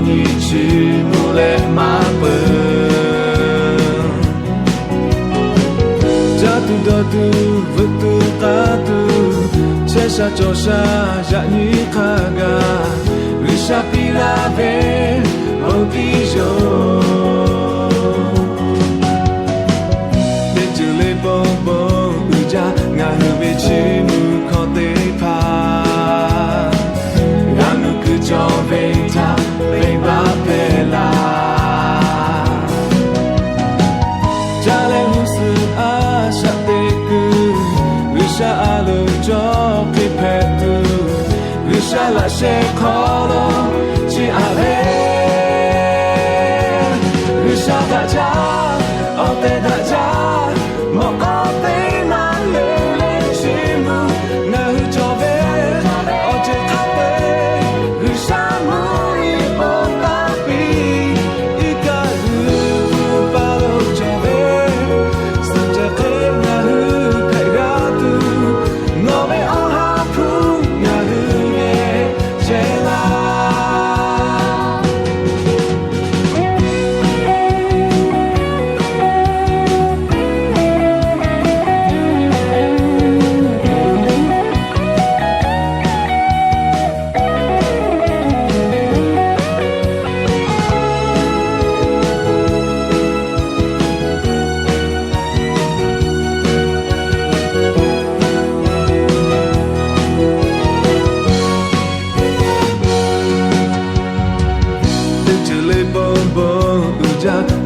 Ni chi mule ma pe jatu datu vutu qatu chesa chosa ya ni khaga risha pila ve oti jo de jule bon bon uja nga hube chi mu khote pha ya nu ku jo ve ta Beba bela, jale musu asha teku, risha alu joki petu, risha la shekolo chi ale, risha daja, ote daja, mo ote malele chimu, nahu jove, oje kape, risha mu.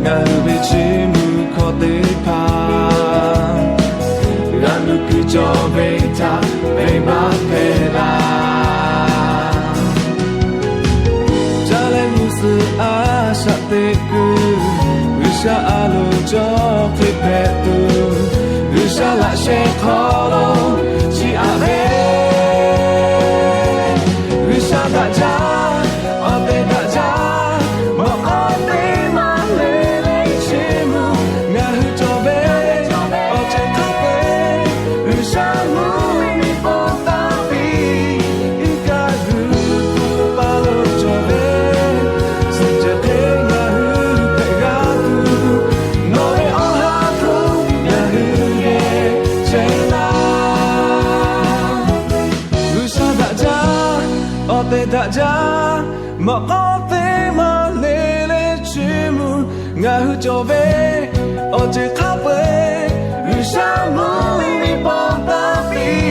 Nga hube chi mu khote pha Ranu ku jo beta Beba pela Jale musu asha teku Risha alu jo klipetu Risha la shekholo chi ave Risha daja Ote daja Mo ote daja mo ote malele chimu ngahu jove oje kape rishamu ni bonta fi